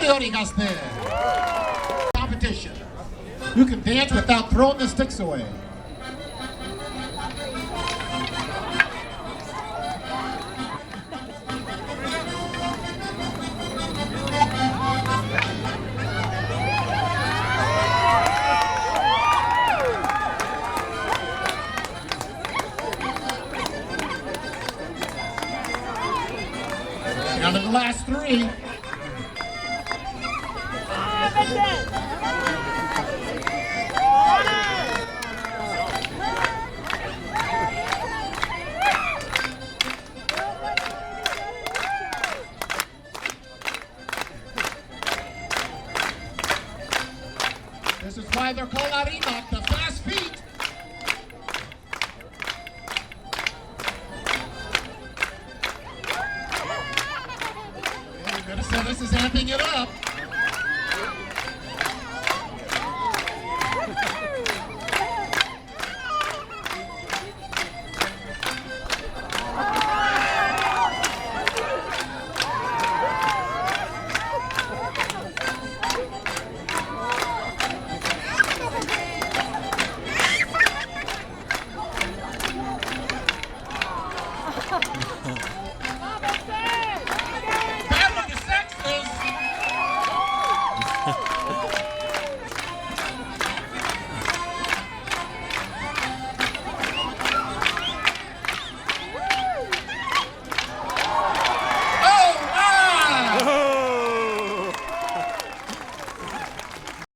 origaste. Competition. You can dance without throwing the sticks away. Down to the last three. This is why they're called Arima, the fast feet. So this is amping it up.